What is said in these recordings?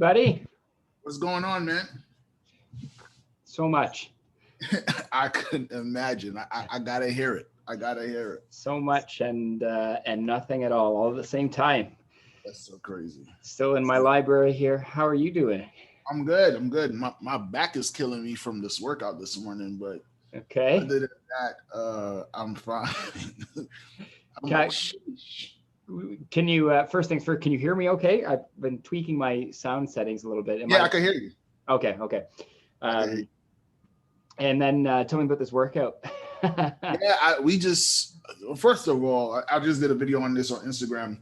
buddy. What's going on, man? So much. I couldn't imagine. I gotta hear it. I gotta hear it. So much and nothing at all at the same time. That's so crazy. Still in my library here. How are you doing? I'm good. I'm good. My back is killing me from this workout this morning, but okay. Other than that, I'm fine. Can you first things first? Can you hear me? Okay, I've been tweaking my sound settings a little bit. I can hear you. Okay. And then tell me about this workout. We just, first of all, I just did a video on this on Instagram.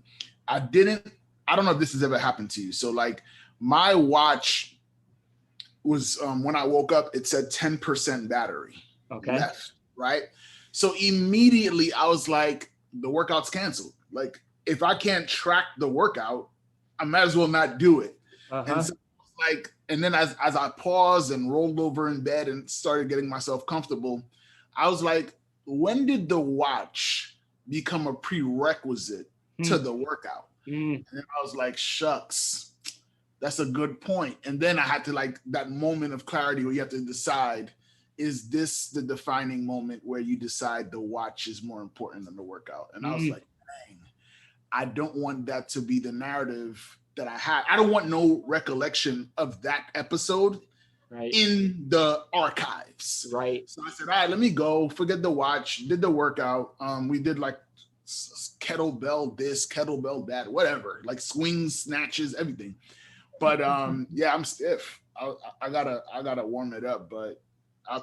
I don't know if this has ever happened to you. So like my watch was, when I woke up, it said 10% battery left, right? So immediately I was like, the workout's canceled. Like if I can't track the workout, I might as well not do it. And so and then as I paused and rolled over in bed and started getting myself comfortable, I was like, when did the watch become a prerequisite to the workout? And then I was like, shucks, that's a good point. And then I had to that moment of clarity where you have to decide, is this the defining moment where you decide the watch is more important than the workout? And I was like, dang, I don't want that to be the narrative that I had. I don't want no recollection of that episode in the archives. Right. So I said, all right, let me go, forget the watch, did the workout. We did like kettlebell this, kettlebell that, whatever, like swings, snatches, everything. But yeah, I'm stiff. I gotta warm it up, but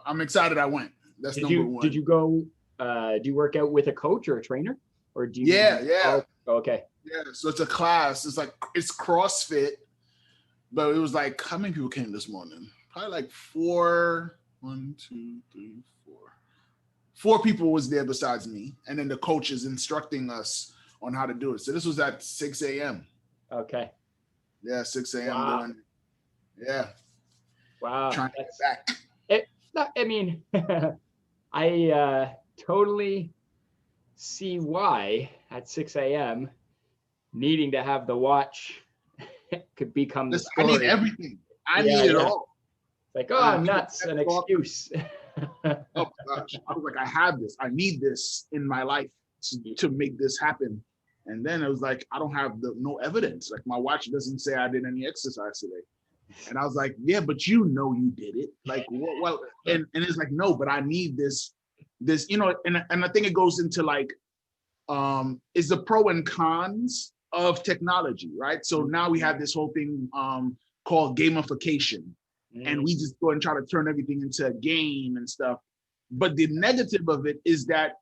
I'm excited I went. That's number one. Did you go, do you work out with a coach or a trainer? Or do you? Yeah. Oh, okay. Yeah, so it's a class. It's CrossFit, but it was like, how many people came this morning? Probably like 4 people was there besides me. And then the coach is instructing us on how to do it. So this was at 6 a.m. Okay. Yeah, 6 a.m. Wow. Wow. Trying to get back. I mean, I totally see why at 6 a.m. needing to have the watch could become the story. I need everything. I need it all. Like, oh, nuts, an excuse. Oh my gosh. I was like, I have this. I need this in my life to make this happen. And then it was like, I don't have no evidence. Like my watch doesn't say I did any exercise today. And I was like, yeah, but you did it. Like, well, and it's like, no, but I need this, and I think it goes into like, is the pro and cons of technology, right? So now we have this whole thing called gamification, and we just go and try to turn everything into a game and stuff. But the negative of it is that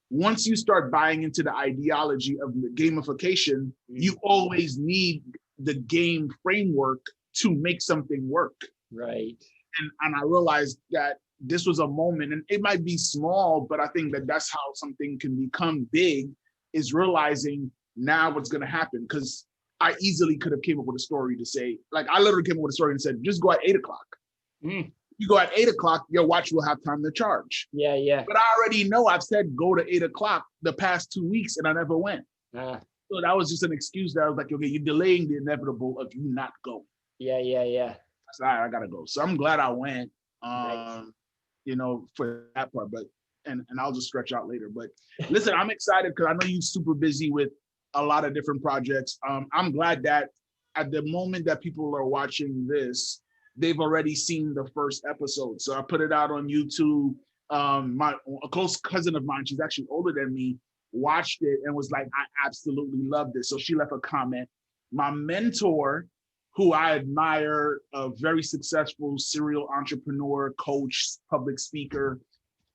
once you start buying into the ideology of the gamification, you always need the game framework to make something work. Right. And I realized that this was a moment, and it might be small, but I think that that's how something can become big, is realizing now what's going to happen. Because I easily could have came up with a story to say, like, I literally came up with a story and said, just go at 8 o'clock. You go at 8 o'clock, your watch will have time to charge. Yeah. But I already know I've said go to 8 o'clock the past 2 weeks and I never went. So that was just an excuse that I was like, okay, you're delaying the inevitable of you not going. Yeah. That's all right, I gotta go. So I'm glad I went, Right. For that part, but and I'll just stretch out later. But listen, I'm excited because I know you're super busy with a lot of different projects. I'm glad that at the moment that people are watching this, they've already seen the first episode. So I put it out on YouTube. A close cousin of mine, she's actually older than me, watched it and was like, I absolutely love this. So she left a comment. My mentor, who I admire, a very successful serial entrepreneur, coach, public speaker,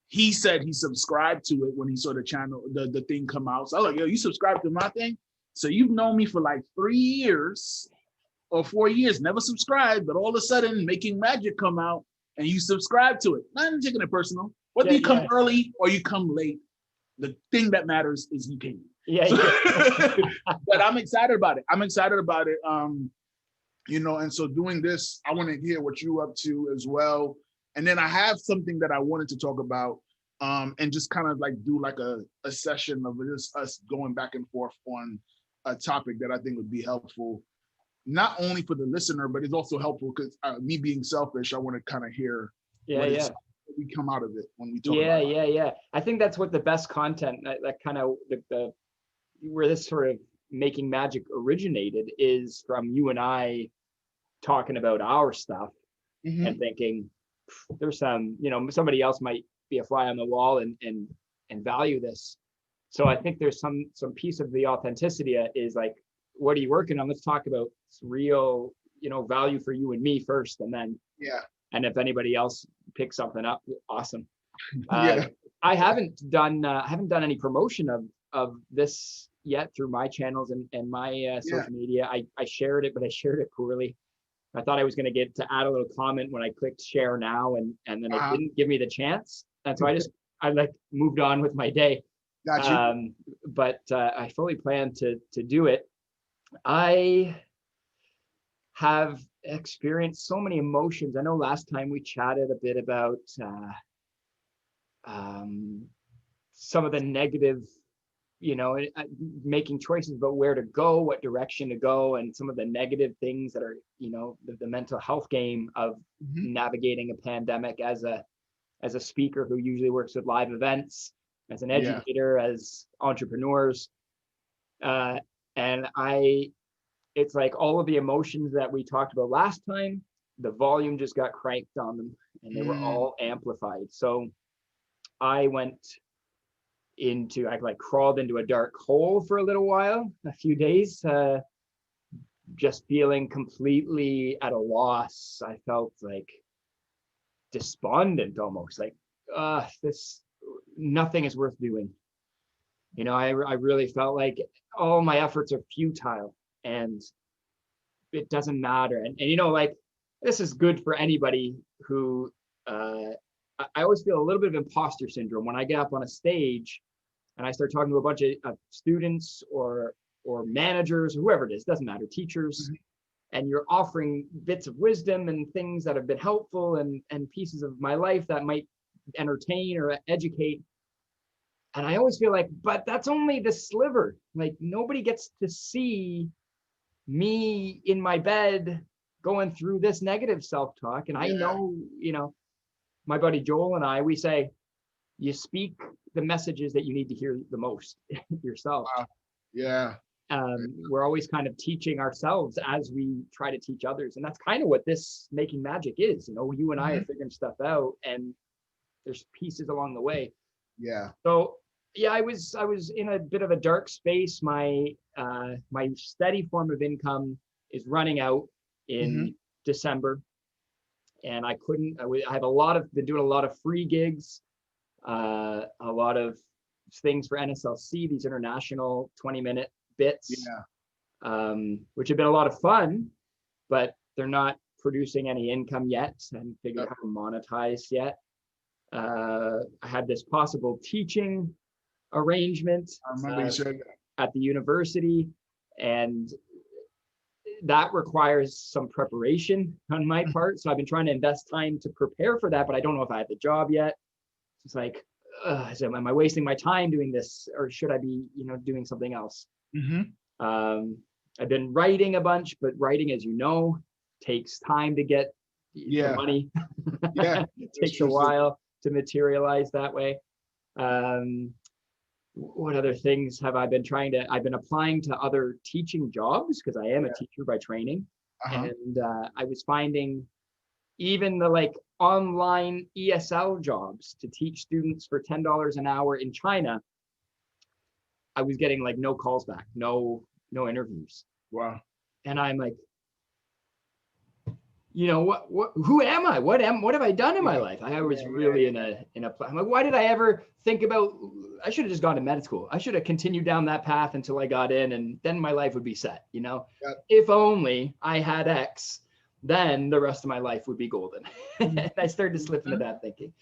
he said he subscribed to it when he saw the channel, the thing come out. So I was like, yo, you subscribed to my thing? So you've known me for like 3 years or 4 years, never subscribed, but all of a sudden Making Magic come out and you subscribe to it. Not taking it personal. Whether you come early or you come late, the thing that matters is you came. But I'm excited about it. And so doing this, I want to hear what you're up to as well. And then I have something that I wanted to talk about and just kind of like do like a session of just us going back and forth on a topic that I think would be helpful. not only for the listener, but it's also helpful because me being selfish, I want to kind of hear what we come out of it when we talk about it. Yeah. I think that's what the best content, that kind of the where this sort of making magic originated, is from you and I talking about our stuff and thinking there's some, somebody else might be a fly on the wall and value this. So I think there's some piece of the authenticity is like, what are you working on? Let's talk about real, value for you and me first, and then and if anybody else picks something up, awesome. I haven't done any promotion of this yet through my channels and my social media. I shared it, but I shared it poorly. I thought I was going to get to add a little comment when I clicked share now, and then it didn't give me the chance, and so I like moved on with my day. Got you. But I fully plan to do it. I have experienced so many emotions. I know last time we chatted a bit about some of the negative, making choices about where to go, what direction to go, and some of the negative things that are, the mental health game of navigating a pandemic as a speaker who usually works with live events, as an educator, as entrepreneurs. And it's like all of the emotions that we talked about last time, the volume just got cranked on them and they were all amplified. So I crawled into a dark hole for a little while, a few days, just feeling completely at a loss. I felt like despondent almost, like, nothing is worth doing. I really felt like all my efforts are futile and it doesn't matter. And like, this is good for anybody who, I always feel a little bit of imposter syndrome when I get up on a stage and I start talking to a bunch of students or managers or whoever it is, doesn't matter, teachers, and you're offering bits of wisdom and things that have been helpful and pieces of my life that might entertain or educate. And I always feel like, but that's only the sliver. Like, nobody gets to see me in my bed going through this negative self-talk. And I know, my buddy Joel and I, we say, you speak the messages that you need to hear the most yourself. We're always kind of teaching ourselves as we try to teach others. And that's kind of what this making magic is. You and I are figuring stuff out, and there's pieces along the way. So I was in a bit of a dark space. My steady form of income is running out in December, and I have been doing a lot of free gigs, a lot of things for NSLC, these international 20-minute bits, which have been a lot of fun, but they're not producing any income yet. I haven't figured out how to monetize yet. I had this possible teaching arrangement at the university, and that requires some preparation on my part. So I've been trying to invest time to prepare for that, but I don't know if I have the job yet. It's like, am I wasting my time doing this, or should I be, doing something else? I've been writing a bunch, but writing, as you know, takes time to get the money. It takes a while to materialize that way. What other things have I been I've been applying to other teaching jobs because I am a teacher by training. And I was finding even the online ESL jobs to teach students for $10 an hour in China, I was getting no calls back, no interviews. Wow. And I'm like, who am I? What have I done in my life? I was really in a I'm like, why did I ever think about, I should have just gone to med school. I should have continued down that path until I got in, and then my life would be set, If only I had X, then the rest of my life would be golden. And I started to slip into that thinking.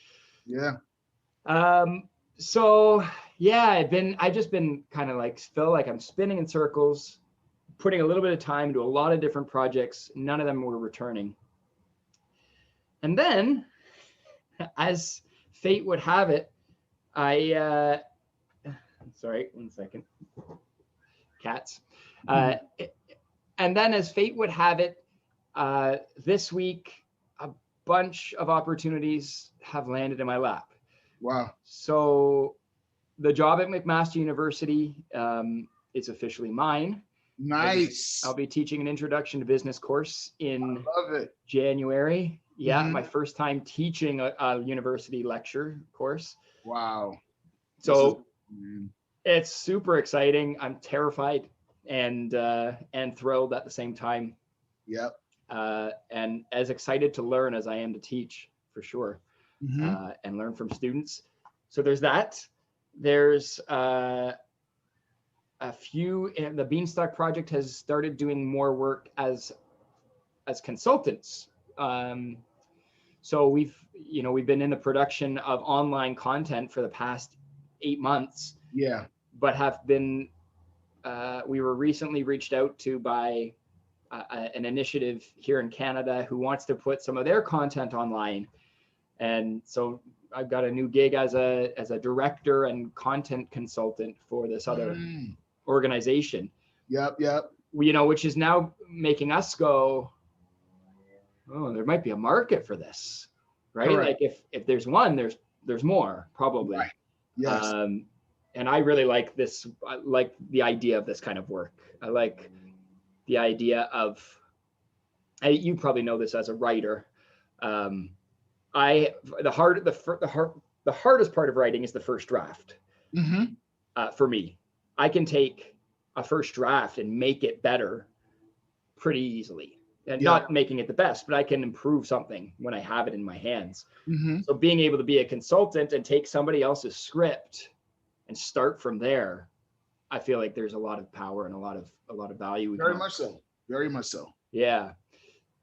So I've just been kind of feel like I'm spinning in circles, putting a little bit of time into a lot of different projects. None of them were returning. And then, as fate would have it, sorry, 1 second. Cats. And then as fate would have it, this week, a bunch of opportunities have landed in my lap. Wow. So the job at McMaster University is officially mine. Nice. I'll be teaching an introduction to business course in January. Yeah, Mm-hmm. my first time teaching a university lecture course. Wow. So it's super exciting. I'm terrified and thrilled at the same time. Yep. And as excited to learn as I am to teach, for sure, and learn from students. So there's that. There's a few. The Beanstalk Project has started doing more work as consultants. So we've been in the production of online content for the past 8 months. Yeah. But have been. We were recently reached out to by an initiative here in Canada who wants to put some of their content online. And so I've got a new gig as a director and content consultant for this other organization. Yep. Which is now making us go, oh, there might be a market for this, right? Correct. Like if there's one, there's more probably. Right. Yes. And I really like this. I like the idea of this kind of work. I like the idea of, you probably know this as a writer. The hardest part of writing is the first draft. For me, I can take a first draft and make it better pretty easily, and not making it the best, but I can improve something when I have it in my hands. So being able to be a consultant and take somebody else's script and start from there, I feel like there's a lot of power and a lot of value. Very much so. Yeah.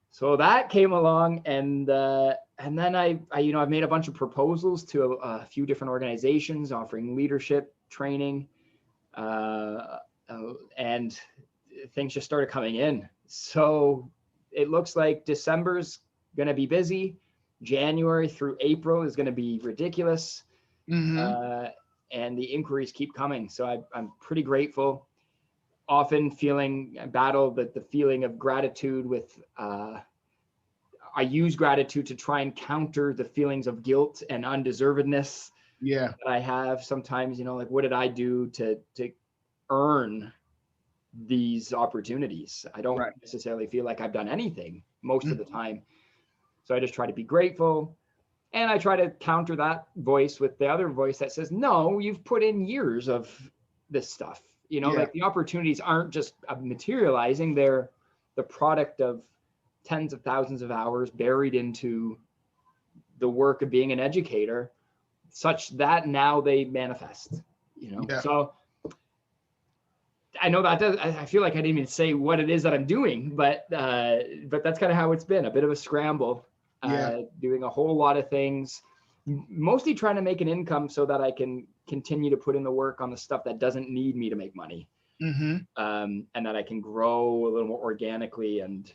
So that came along, and then I've made a bunch of proposals to a few different organizations offering leadership training, and things just started coming in. So it looks like December's going to be busy. January through April is going to be ridiculous. And the inquiries keep coming. So I'm pretty grateful. Often battle the feeling of gratitude with, I use gratitude to try and counter the feelings of guilt and undeservedness that I have sometimes, like what did I do to earn these opportunities? I don't necessarily feel like I've done anything most of the time. So I just try to be grateful. And I try to counter that voice with the other voice that says, no, you've put in years of this stuff. Like the opportunities aren't just materializing. They're the product of tens of thousands of hours buried into the work of being an educator, such that now they manifest, So I know that I feel like I didn't even say what it is that I'm doing, but that's kind of how it's been, a bit of a scramble. Doing a whole lot of things, mostly trying to make an income so that I can continue to put in the work on the stuff that doesn't need me to make money, and that I can grow a little more organically and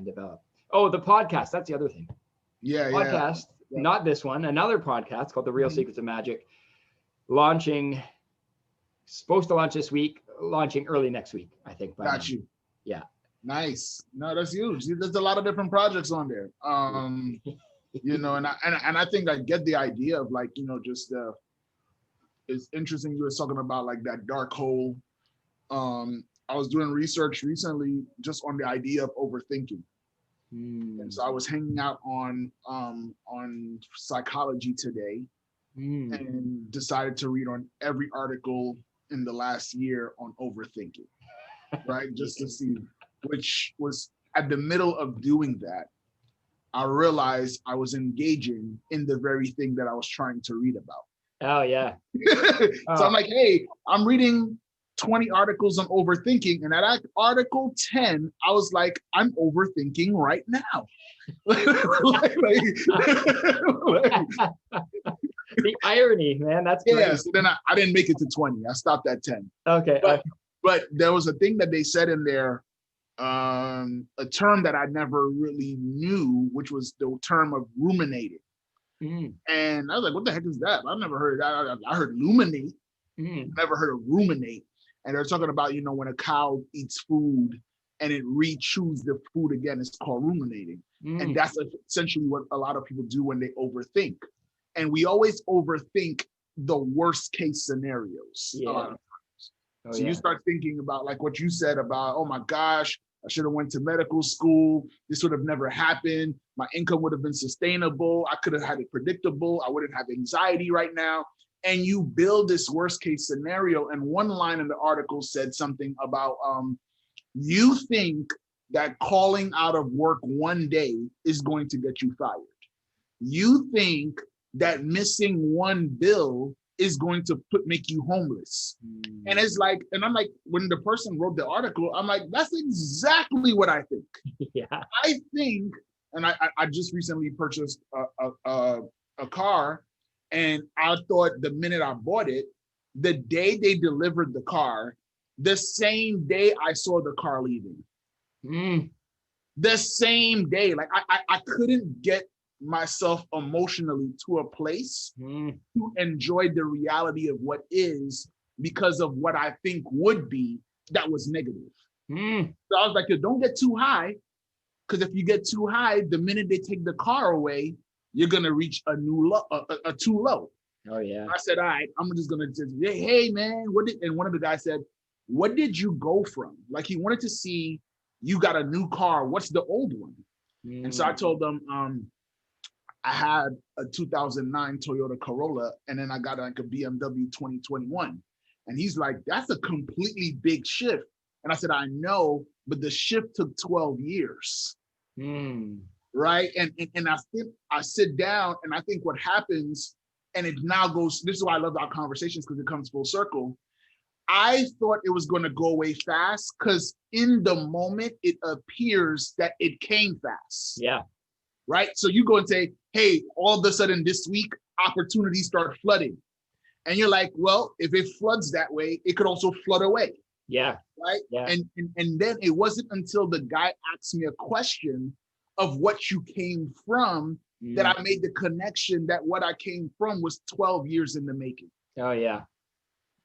develop. Oh, the podcast, that's the other thing. Podcast, not this one, another podcast called The Real Secrets of Magic, supposed to launch this week, launching early next week, I think. Got you. Yeah. Nice. No, that's huge. There's a lot of different projects on there. And I think I get the idea of just it's interesting you were talking about like that dark hole. I was doing research recently just on the idea of overthinking. And so I was hanging out on Psychology Today and decided to read on every article in the last year on overthinking, right? Just to see, which was at the middle of doing that, I realized I was engaging in the very thing that I was trying to read about. Oh, yeah. So I'm like, hey, I'm reading 20 articles on overthinking. And at article 10, I was like, I'm overthinking right now. The irony, man, that's great. Yeah, so then I didn't make it to 20. I stopped at 10. Okay. But there was a thing that they said in there, a term that I never really knew, which was the term of ruminating. And I was like, what the heck is that? I've never heard that. I heard luminate, never heard of ruminate. And they're talking about, when a cow eats food and it re-chews the food again. It's called ruminating. And that's essentially what a lot of people do when they overthink. And we always overthink the worst case scenarios a lot of times. So you start thinking about like what you said about, oh my gosh, I should have went to medical school. This would have never happened. My income would have been sustainable. I could have had it predictable. I wouldn't have anxiety right now. And you build this worst case scenario. And one line in the article said something about, you think that calling out of work one day is going to get you fired. You think that missing one bill is going to make you homeless. And it's like, and I'm like, when the person wrote the article, I'm like, that's exactly what I think. I think, and I just recently purchased a car, and I thought the minute I bought it, the day they delivered the car, the same day I saw the car leaving. The same day, like I couldn't get myself emotionally to a place to enjoy the reality of what is because of what I think would be that was negative. So I was like, don't get too high, because if you get too high, the minute they take the car away, you're gonna reach a new low, a too low. Oh yeah. I said, all right, I'm just gonna just, hey man, and one of the guys said, what did you go from? Like he wanted to see, you got a new car, what's the old one? And so I told them, I had a 2009 Toyota Corolla, and then I got like a BMW 2021. And he's like, that's a completely big shift. And I said, I know, but the shift took 12 years. Right? And I sit down, and I think what happens, and it now goes, this is why I love our conversations, because it comes full circle. I thought it was going to go away fast, because in the moment, it appears that it came fast. Yeah. Right? So you go and say, hey, all of a sudden this week, opportunities start flooding. And you're like, well, if it floods that way, it could also flood away. Yeah. Right? Yeah. And then it wasn't until the guy asked me a question of what you came from that I made the connection that what I came from was 12 years in the making. Oh, yeah.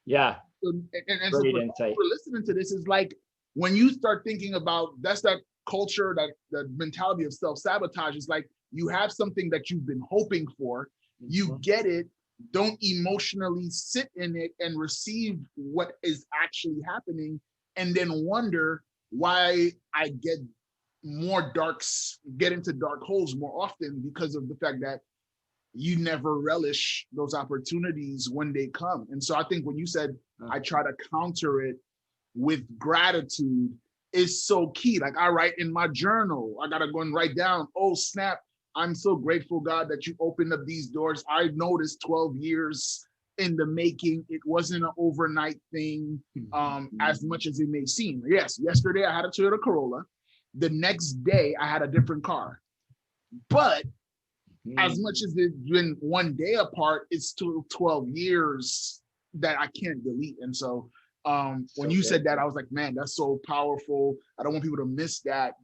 Yeah. So, and so for listening to this is like, when you start thinking about, that's that culture, that mentality of self-sabotage is like, you have something that you've been hoping for, you get it, don't emotionally sit in it and receive what is actually happening, and then wonder why I get into dark holes more often, because of the fact that you never relish those opportunities when they come. And so I think when you said, I try to counter it with gratitude, is so key. Like I write in my journal, I gotta go and write down, oh snap, I'm so grateful, God, that you opened up these doors. I noticed 12 years in the making. It wasn't an overnight thing, as much as it may seem. Yes, yesterday I had a Toyota Corolla. The next day I had a different car. But as much as it's been one day apart, it's still 12 years that I can't delete. And so when you said that, I was like, man, that's so powerful. I don't want people to miss that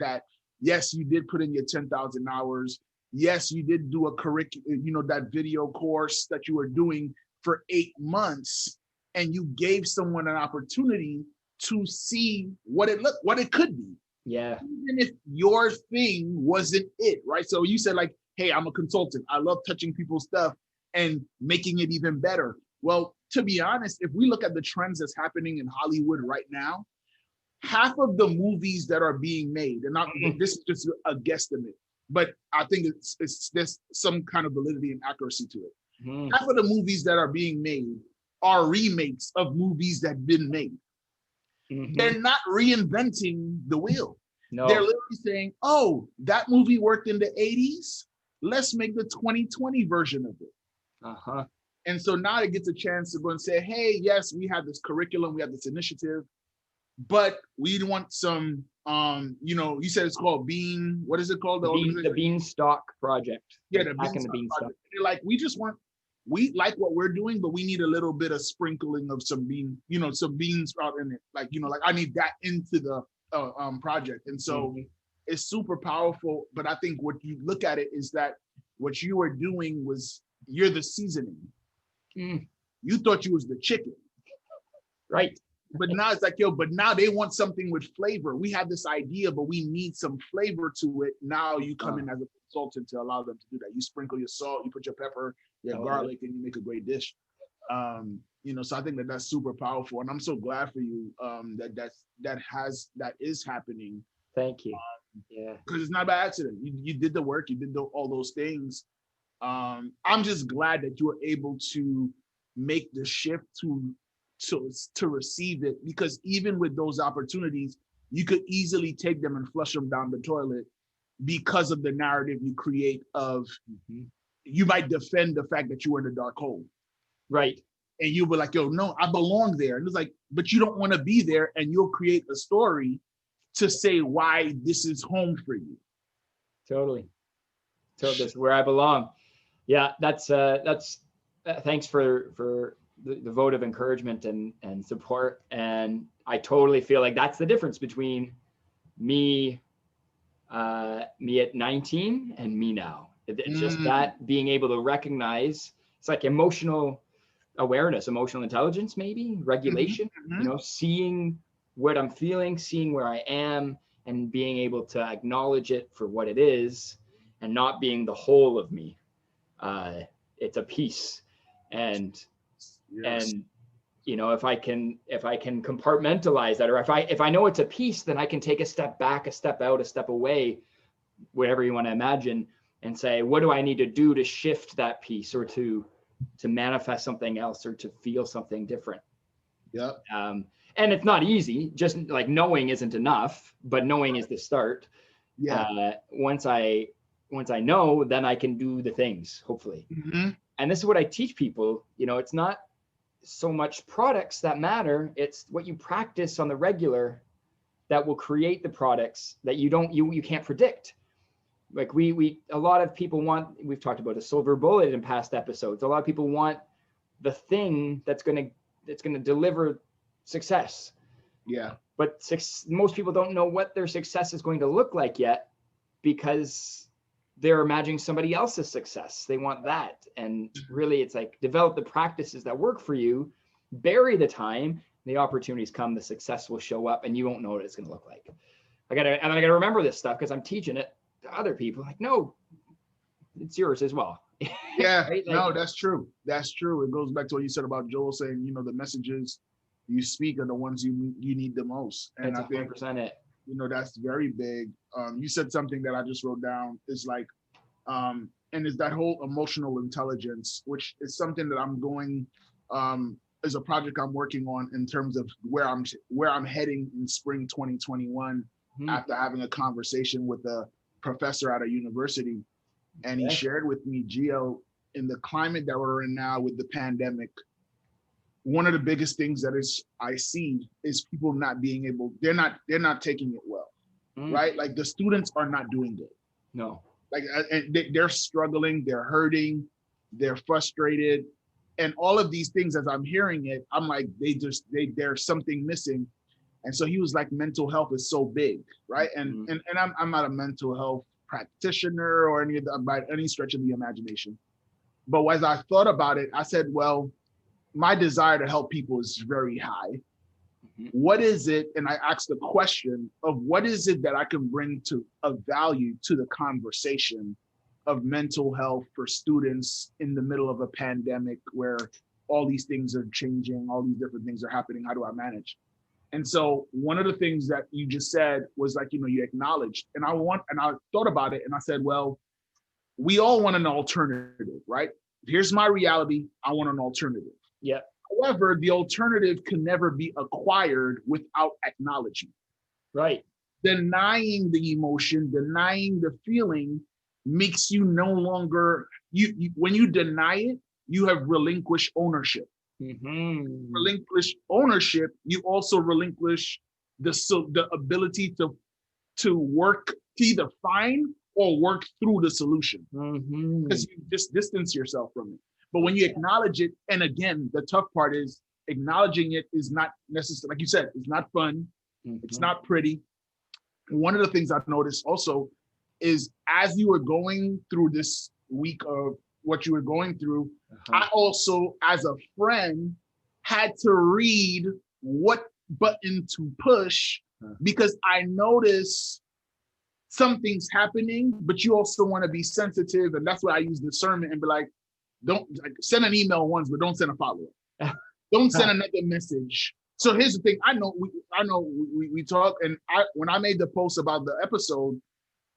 yes, you did put in your 10,000 hours. Yes, you did do a curriculum, that video course that you were doing for 8 months, and you gave someone an opportunity to see what it could be. Yeah. Even if your thing wasn't it, right? So you said like, hey, I'm a consultant. I love touching people's stuff and making it even better. Well, to be honest, if we look at the trends that's happening in Hollywood right now, half of the movies that are being made, and this is just a guesstimate, but I think there's some kind of validity and accuracy to it. Half of the movies that are being made are remakes of movies that have been made. They're not reinventing the wheel. No. They're literally saying, oh, that movie worked in the 80s. Let's make the 2020 version of it. And so now it gets a chance to go and say, hey, yes, we have this curriculum, we have this initiative, but we want some, you said it's called Bean, what is it called? The Beanstalk Project. Yeah, the Beanstalk. They're like, we like what we're doing, but we need a little bit of sprinkling of some beans out in it. Like I need that into the project. And so it's super powerful. But I think what you look at it is that what you were doing was, you're the seasoning. You thought you was the chicken. Right. But now it's like, yo, but now they want something with flavor. We have this idea, but we need some flavor to it. Now you come in as a consultant to allow them to do that. You sprinkle your salt, you put your pepper, your garlic, and you make a great dish. So I think that that's super powerful, and I'm so glad for you that is happening. Thank you. Because it's not by accident. You did the work, you did all those things. I'm just glad that you were able to make the shift to receive it, because even with those opportunities, you could easily take them and flush them down the toilet because of the narrative you create of you might defend the fact that you were in a dark hole. Right. And you'll be like, yo, no, I belong there. And it's like, but you don't want to be there, and you'll create a story to say why this is home for you. Totally. So this is where I belong. Yeah, that's thanks for the vote of encouragement and support. And I totally feel like that's the difference between me at 19 and me now. It's just that being able to recognize, it's like emotional awareness, emotional intelligence, maybe regulation, seeing what I'm feeling, seeing where I am, and being able to acknowledge it for what it is, and not being the whole of me. It's a piece. And if I can compartmentalize that, or if I know it's a piece, then I can take a step back, a step out, a step away, whatever you want to imagine, and say, what do I need to do to shift that piece, or to manifest something else, or to feel something different? Yeah. And it's not easy. Just like knowing isn't enough, but knowing is the start. Yeah. Once I know, then I can do the things, hopefully. And this is what I teach people. It's not so much products that matter. It's what you practice on the regular that will create the products that you can't predict. Like a lot of people we've talked about a silver bullet in past episodes. A lot of people want the thing that's going to deliver success. Yeah. But most people don't know what their success is going to look like yet, because they're imagining somebody else's success. They want that. And really, it's like, develop the practices that work for you, bury the time, the opportunities come, the success will show up, and you won't know what it's going to look like. I gotta remember this stuff, because I'm teaching it to other people. Like, no, it's yours as well. Yeah. Right? No, that's true. That's true. It goes back to what you said about Joel saying, the messages you speak are the ones you need the most. And that's 100% it. That's very big. You said something that I just wrote down, is like, and it's that whole emotional intelligence, which is something that I'm going, is a project I'm working on in terms of where I'm heading in spring 2021, after having a conversation with a professor at a university. And he shared with me, Geo, in the climate that we're in now with the pandemic, one of the biggest things I see is people not being able, they're not taking it well, right? Like, the students are not doing good. No. Like, they're struggling, they're hurting, they're frustrated, and all of these things. As I'm hearing it, I'm like, there's something missing. And so he was like, mental health is so big, right? And I'm not a mental health practitioner or by any stretch of the imagination. But as I thought about it, I said, well, my desire to help people is very high. What is it? And I asked the question of, what is it that I can bring to a value to the conversation of mental health for students in the middle of a pandemic where all these things are changing, all these different things are happening. How do I manage? And so one of the things that you just said was like, you acknowledged, and I thought about it, and I said, well, we all want an alternative, right? Here's my reality. I want an alternative. Yeah. However, the alternative can never be acquired without acknowledgement. Right. Denying the emotion, denying the feeling makes you no longer, when you deny it, you have relinquished ownership. Relinquish ownership, you also relinquish the ability to work, to either find or work through the solution, because you just distance yourself from it. But when you acknowledge it, and again, the tough part is acknowledging it is not necessary. Like you said, it's not fun. It's not pretty. One of the things I've noticed also is, as you were going through this week of what you were going through, I also, as a friend, had to read what button to push because I notice something's happening, but you also want to be sensitive. And that's why I use discernment and be like, don't send an email once, but don't send a follow-up. Don't send another message. So here's the thing. I know we talk, and when I made the post about the episode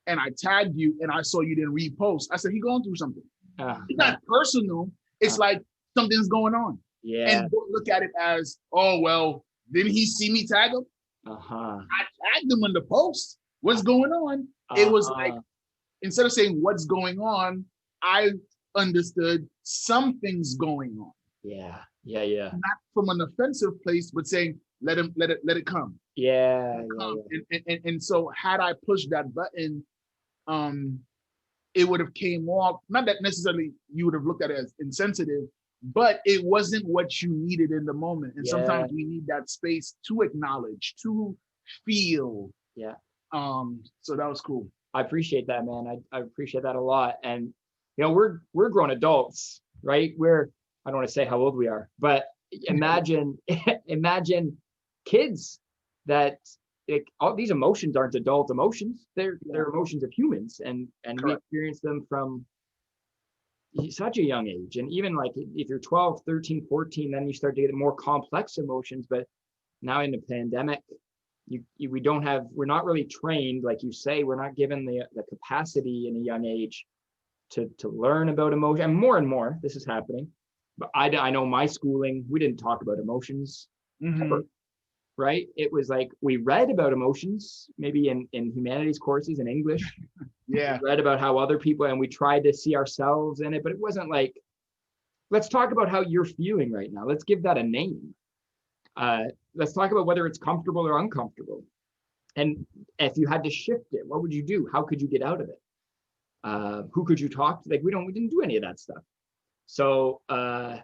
and I tagged you and I saw you didn't repost, I said, he going through something. It's not personal. It's like something's going on. Yeah. And don't look at it as, oh, well, didn't he see me tag him? Uh-huh. I tagged him in the post. What's going on? It was like, instead of saying what's going on, I understood something's going on. Yeah. Not from an offensive place, but saying, let it come. Yeah. And so had I pushed that button, it would have came off, not that necessarily you would have looked at it as insensitive, but it wasn't what you needed in the moment. And sometimes we need that space to acknowledge, to feel. Yeah. So that was cool. I appreciate that, man. I appreciate that a lot. And we're grown adults, right? I don't want to say how old we are, but imagine kids that all these emotions aren't adult emotions. They're emotions of humans, and we experience them from such a young age. And even like if you're 12, 13, 14, then you start to get more complex emotions. But now in the pandemic, we're not really trained, like you say, we're not given the capacity in a young age to learn about emotion. And more, this is happening. But I know my schooling, we didn't talk about emotions ever, right? It was like we read about emotions, maybe in humanities courses in English. Yeah. We read about how other people, and we tried to see ourselves in it, but it wasn't like, let's talk about how you're feeling right now. Let's give that a name. Let's talk about whether it's comfortable or uncomfortable. And if you had to shift it, what would you do? How could you get out of it? Who could you talk to? Like, we didn't do any of that stuff. So to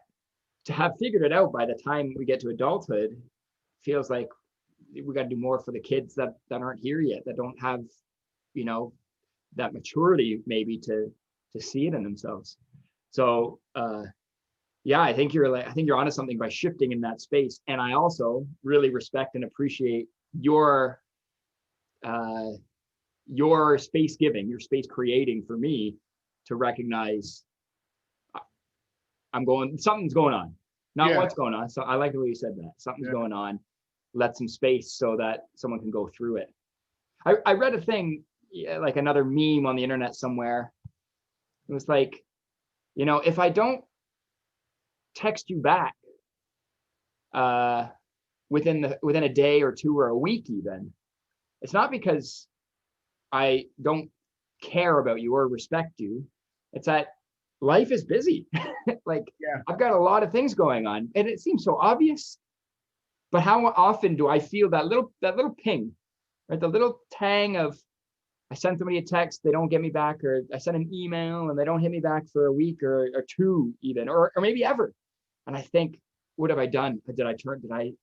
have figured it out by the time we get to adulthood, feels like we got to do more for the kids that aren't here yet, that don't have, that maturity maybe to see it in themselves. So I think you're onto something by shifting in that space. And I also really respect and appreciate your space giving, your space creating for me to recognize something's going on, not what's going on. So I like the way you said that. Something's going on. Let some space so that someone can go through it. I read a thing, like another meme on the internet somewhere. It was like, if I don't text you back within a day or two or a week even, it's not because I don't care about you or respect you. It's that life is busy. I've got a lot of things going on, and it seems so obvious, but how often do I feel that little ping, right? The little tang of, I send somebody a text, they don't get me back, or I send an email and they don't hit me back for a week or two even, or maybe ever. And I think, what have I done? Did I turn them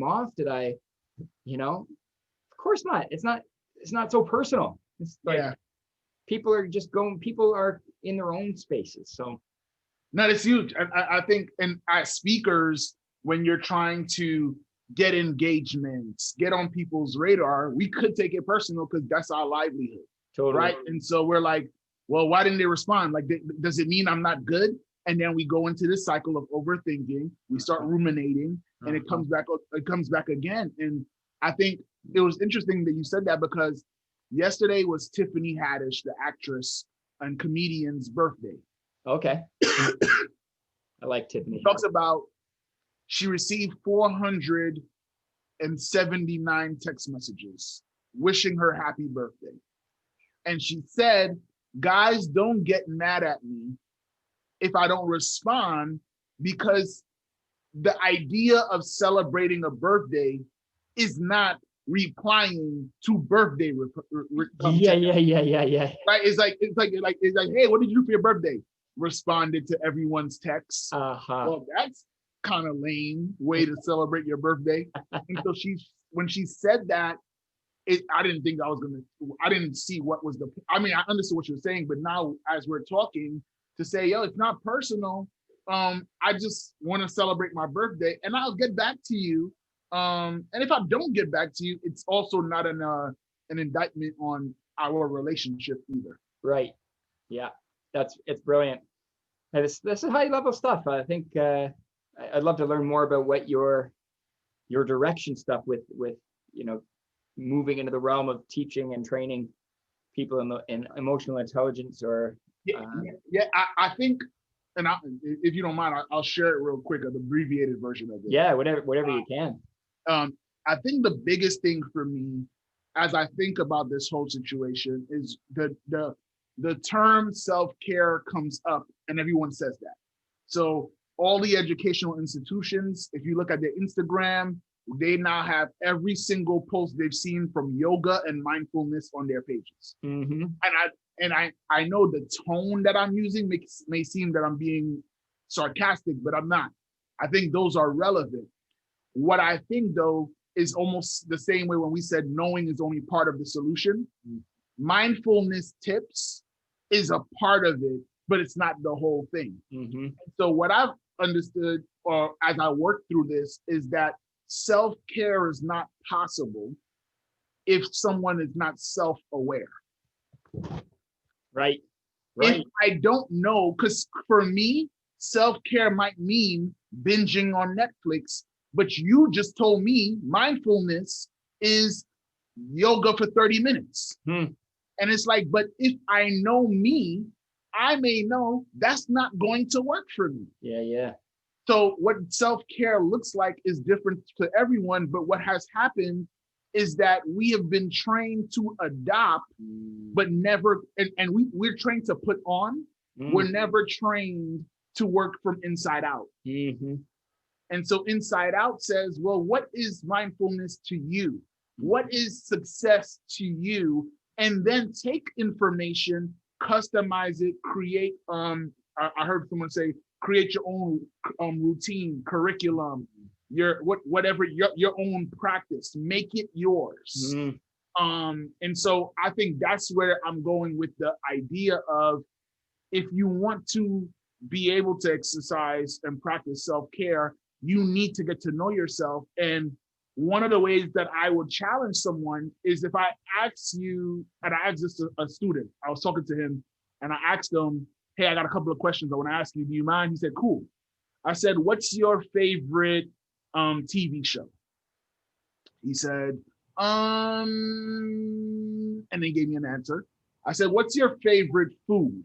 off? Did I, of course not. It's not so personal. It's like, people are in their own spaces. So no, it's huge. I think, and as speakers, when you're trying to get engagements, get on people's radar, we could take it personal because that's our livelihood. Totally. Right. And so we're like, well, why didn't they respond? Like, does it mean I'm not good? And then we go into this cycle of overthinking. We start ruminating, and it comes back again. And I think it was interesting that you said that, because yesterday was Tiffany Haddish, the actress and comedian's birthday. Okay. I like Tiffany. Talks about, she received 479 text messages wishing her happy birthday. And she said, guys, don't get mad at me if I don't respond, because the idea of celebrating a birthday is not replying to birthday. Yeah. Right? It's like, hey, what did you do for your birthday? Responded to everyone's texts. Well, that's kind of lame way to celebrate your birthday. And so when she said that, I didn't see what was I understood what she was saying, but now as we're talking, to say, yo, it's not personal. I just want to celebrate my birthday and I'll get back to you. And if I don't get back to you, it's also not an indictment on our relationship either. Right. Yeah. It's brilliant. And this is high level stuff. I think I'd love to learn more about what your direction stuff with moving into the realm of teaching and training people in emotional intelligence or I think, and if you don't mind, I'll share it real quick, an abbreviated version of it. Yeah, whatever you can. I think the biggest thing for me as I think about this whole situation is the term self-care comes up and everyone says that. So all the educational institutions, if you look at their Instagram, they now have every single post they've seen from yoga and mindfulness on their pages. Mm-hmm. And I know the tone that I'm using may seem that I'm being sarcastic, but I'm not. I think those are relevant. What I think, though, is almost the same way when we said knowing is only part of the solution. Mm-hmm. Mindfulness tips is a part of it, but it's not the whole thing. Mm-hmm. So what I've understood, or as I work through this, is that self-care is not possible if someone is not self-aware. Right. If I don't know, because for me, self-care might mean binging on Netflix, but you just told me mindfulness is yoga for 30 minutes. And it's like, but if I know me, I may know that's not going to work for me. Yeah. So what self-care looks like is different to everyone, but what has happened is that we have been trained to adopt, but never, and we're trained to put on. We're never trained to work from inside out. Mm-hmm. And so inside out says, well, what is mindfulness to you? What is success to you? And then take information, customize it, create, I heard someone say, create your own routine, curriculum, your own practice, make it yours. And so I think that's where I'm going with the idea of, if you want to be able to exercise and practice self-care, you need to get to know yourself. And one of the ways that I would challenge someone is if I ask you, and I asked this to a student, I was talking to him and I asked him, hey, I got a couple of questions I want to ask you. Do you mind? He said, cool. I said, what's your favorite TV show? He said, and then he gave me an answer. I said, what's your favorite food?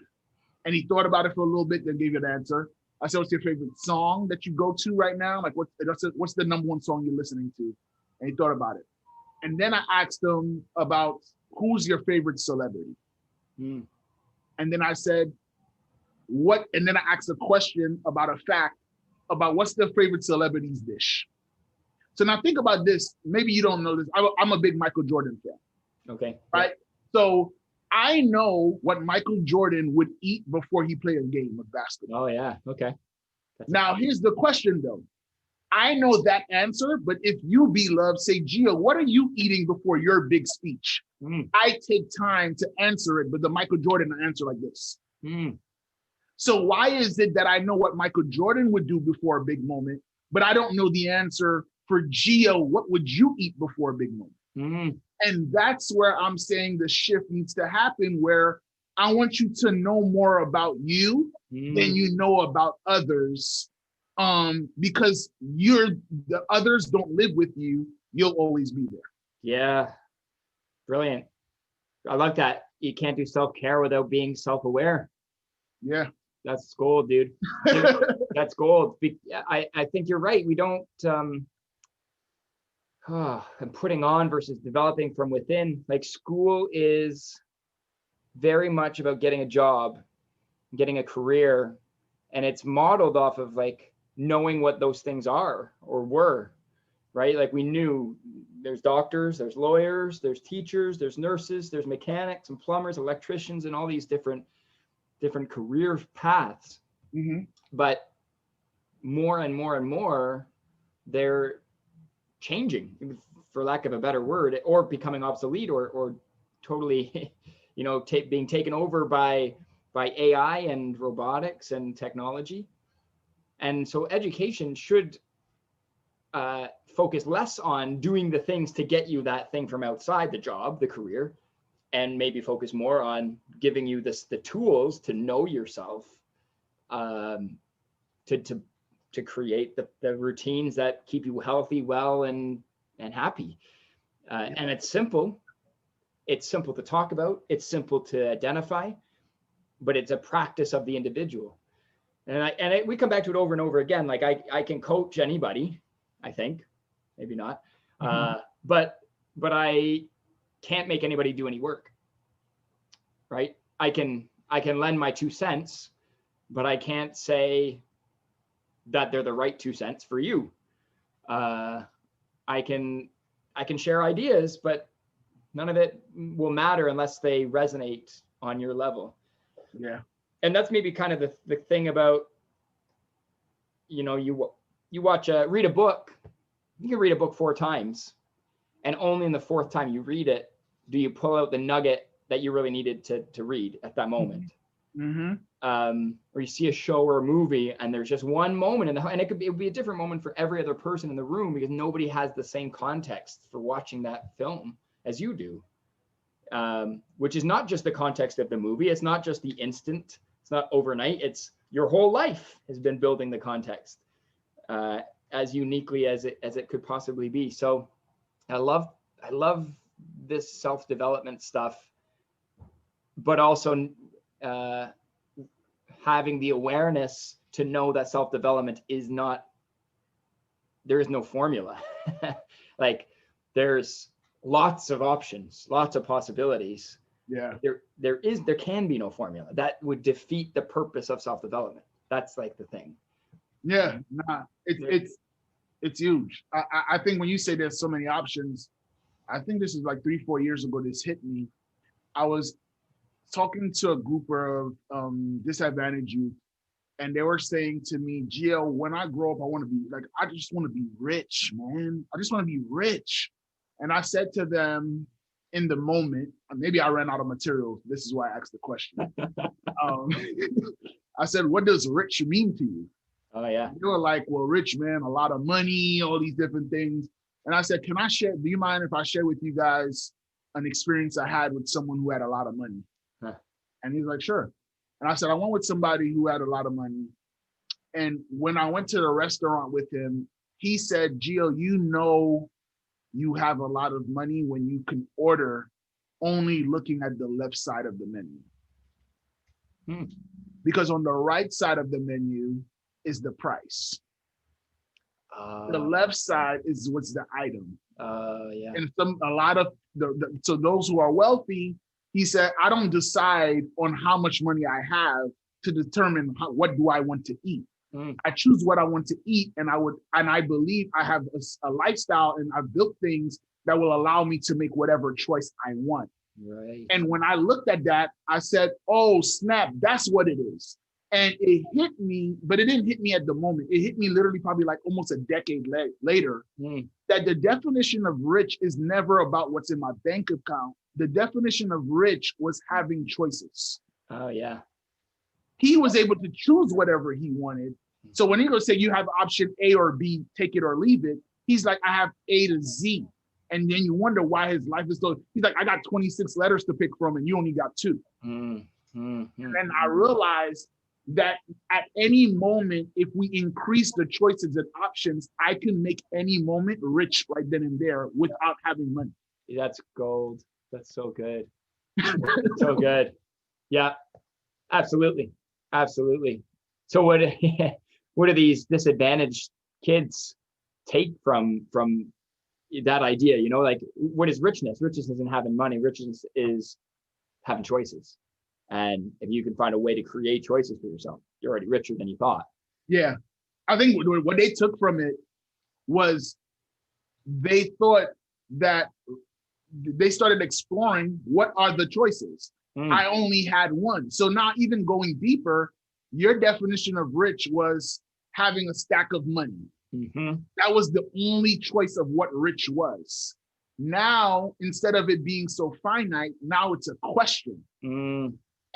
And he thought about it for a little bit, then gave you an answer. I said, what's your favorite song that you go to right now? Like, what's the number one song you're listening to? And he thought about it. And then I asked him about who's your favorite celebrity? And then I said, and then I asked a question about a fact about what's their favorite celebrity's dish. So now think about this. Maybe you don't know this. I'm a big Michael Jordan fan. Okay. Right? So I know what Michael Jordan would eat before he played a game of basketball. Oh, yeah. Okay. Now, here's the question, though. I know that answer, but if you, B-Love, say, Geo, what are you eating before your big speech? I take time to answer it, but the Michael Jordan answer like this. So why is it that I know what Michael Jordan would do before a big moment, but I don't know the answer for Geo? What would you eat before a big moment? And that's where I'm saying the shift needs to happen, where I want you to know more about you than you know about others, because the others don't live with you. You'll always be there. Yeah. Brilliant. I like that. You can't do self-care without being self-aware. Yeah. That's gold, dude. That's gold. I think you're right. We don't, and putting on versus developing from within. Like, school is very much about getting a job, getting a career, and it's modeled off of like knowing what those things are or were, right? Like, we knew there's doctors, there's lawyers, there's teachers, there's nurses, there's mechanics and plumbers, electricians, and all these different career paths. But more and more and more, they're changing, for lack of a better word, or becoming obsolete, or totally, being taken over by AI and robotics and technology. And so education should focus less on doing the things to get you that thing from outside the job, the career, and maybe focus more on giving you the tools to know yourself, to create the routines that keep you healthy, well, and happy. And it's simple. It's simple to talk about. It's simple to identify, but it's a practice of the individual. And we come back to it over and over again. Like I can coach anybody, I think, maybe not, but I can't make anybody do any work, right? I can lend my 2 cents, but I can't say that they're the right 2 cents for you. I can share ideas, but none of it will matter unless they resonate on your level. Yeah. And that's maybe kind of the thing about, you watch read a book. You can read a book 4 times, and only in the 4th time you read it do you pull out the nugget that you really needed to read at that moment. Or you see a show or a movie, and there's just one moment and it would be a different moment for every other person in the room, because nobody has the same context for watching that film as you do. Which is not just the context of the movie. It's not just the instant. It's not overnight. It's your whole life has been building the context as uniquely as it could possibly be. So I love this self-development stuff, but also having the awareness to know that self-development there is no formula. Like there's lots of options, lots of possibilities. Yeah. There can be no formula. That would defeat the purpose of self-development. That's like the thing. Yeah, it's huge. I think when you say there's so many options, I think this is like 3-4 years ago, this hit me. I was talking to a group of disadvantaged youth, and they were saying to me, Geo, when I grow up, I just want to be rich, man. I just want to be rich. And I said to them in the moment, maybe I ran out of material. This is why I asked the question. I said, what does rich mean to you? Oh, yeah. They were like, well, rich, man, a lot of money, all these different things. And I said, do you mind if I share with you guys an experience I had with someone who had a lot of money? Huh. And he's like, sure. And I said, I went with somebody who had a lot of money. And when I went to the restaurant with him, he said, Gio, you have a lot of money when you can order only looking at the left side of the menu. Because on the right side of the menu is the price. The left side is what's the item. Yeah. And a lot of so those who are wealthy, he said, I don't decide on how much money I have to determine what do I want to eat. I choose what I want to eat, and I believe I have a lifestyle, and I've built things that will allow me to make whatever choice I want. Right. And when I looked at that, I said, oh, snap, that's what it is. And it hit me, but it didn't hit me at the moment. It hit me literally probably like almost a decade later, that the definition of rich is never about what's in my bank account. The definition of rich was having choices. Oh, yeah. He was able to choose whatever he wanted. So when he goes say you have option A or B, take it or leave it, he's like, I have A to Z. And then you wonder why his life is so, he's like, I got 26 letters to pick from and you only got 2. And then I realized that at any moment, if we increase the choices and options, I can make any moment rich right then and there without having money. That's gold. That's so good. So good. Yeah, absolutely. Absolutely. So what do these disadvantaged kids take from that idea? Like, what is richness? Richness isn't having money. Richness is having choices. And if you can find a way to create choices for yourself, you're already richer than you thought. Yeah. I think what they took from it was they thought that they started exploring what are the choices. I only had one. So now even going deeper, your definition of rich was having a stack of money. That was the only choice of what rich was. Now, instead of it being so finite, now it's a question.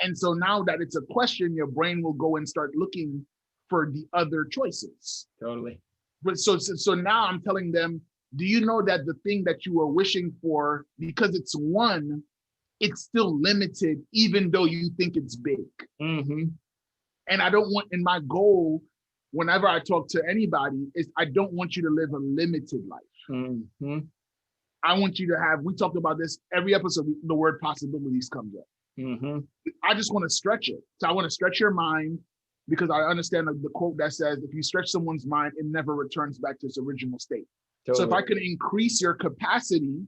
And so now that it's a question, your brain will go and start looking for the other choices. Totally. But so now I'm telling them, do you know that the thing that you were wishing for, because it's one, it's still limited, even though you think it's big. Mm-hmm. And I don't want, and my goal, whenever I talk to anybody, is I don't want you to live a limited life. Mm-hmm. I want you to have, we talked about this every episode, the word possibilities comes up. Mm-hmm. I just want to stretch it. So I want to stretch your mind, because I understand the quote that says, if you stretch someone's mind, it never returns back to its original state. Totally. So if I could increase your capacity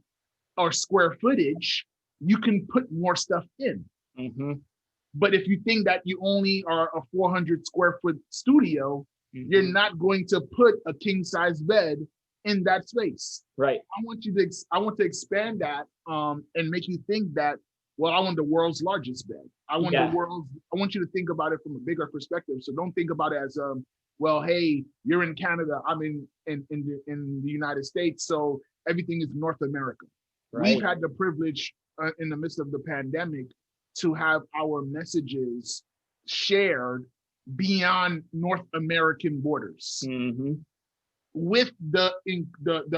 or square footage, you can put more stuff in. Mm-hmm. But if you think that you only are a 400 square foot studio, mm-hmm. you're not going to put a king size bed in that space. Right. I want to expand that and make you think that, well, I want the world's largest bed. I want you to think about it from a bigger perspective. So don't think about it as well, hey, you're in Canada, I'm in the United States, so everything is North America. Right. We've had the privilege in the midst of the pandemic to have our messages shared beyond North American borders. Mm-hmm. With the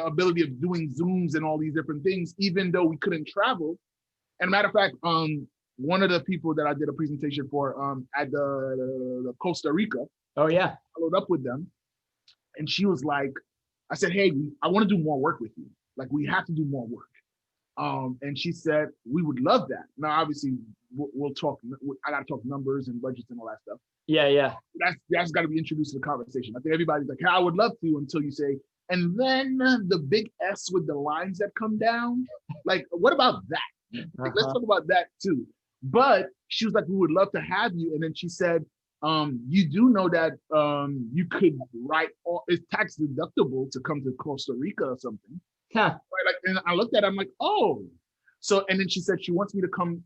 ability of doing Zooms and all these different things, even though we couldn't travel. And matter of fact, one of the people that I did a presentation for at the Costa Rica. Oh yeah. I followed up with them, and she was like, I said, hey, I want to do more work with you. Like, we have to do more work. And she said, we would love that. Now, obviously, we'll talk. I got to talk numbers and budgets and all that stuff. Yeah, yeah. That's got to be introduced to the conversation. I think everybody's like, hey, I would love to, until you say, and then the big S with the lines that come down. Like, what about that? Like, let's talk about that too. But she was like, we would love to have you. And then she said, you do know that you could write, it's tax deductible to come to Costa Rica or something. Huh. Right? Like, and I looked at it, I'm like, oh. So, and then she said she wants me to come.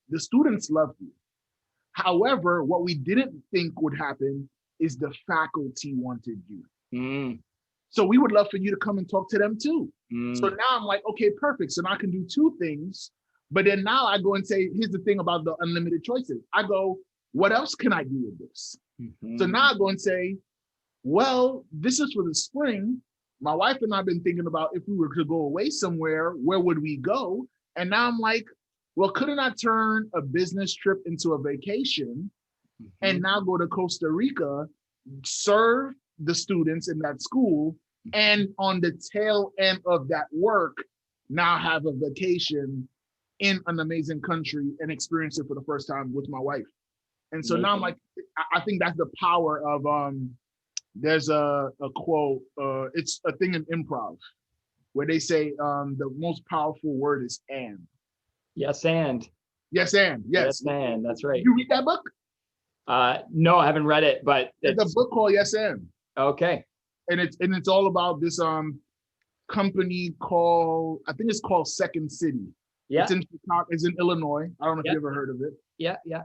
The students love you. However, what we didn't think would happen is the faculty wanted you. Mm. So we would love for you to come and talk to them too. Mm. So now I'm like, okay, perfect. So now I can do two things. But then now I go and say, here's the thing about the unlimited choices. I go, what else can I do with this? Mm-hmm. So now I go and say, well, this is for the spring. My wife and I have been thinking about, if we were to go away somewhere, where would we go? And now I'm like, well, couldn't I turn a business trip into a vacation, mm-hmm. and now go to Costa Rica, serve the students in that school, and on the tail end of that work, now have a vacation in an amazing country and experience it for the first time with my wife. And so now I'm like, I think that's the power of, there's a quote, it's a thing in improv where they say the most powerful word is and. Yes, and. Yes, and. Yes. Yes, and. That's right. You read that book? No, I haven't read it, but it's a book called Yes, and. Okay. And it's all about this company called, I think it's called Second City. Yeah. It's in Chicago, it's in Illinois. I don't know if you ever heard of it. Yeah, yeah.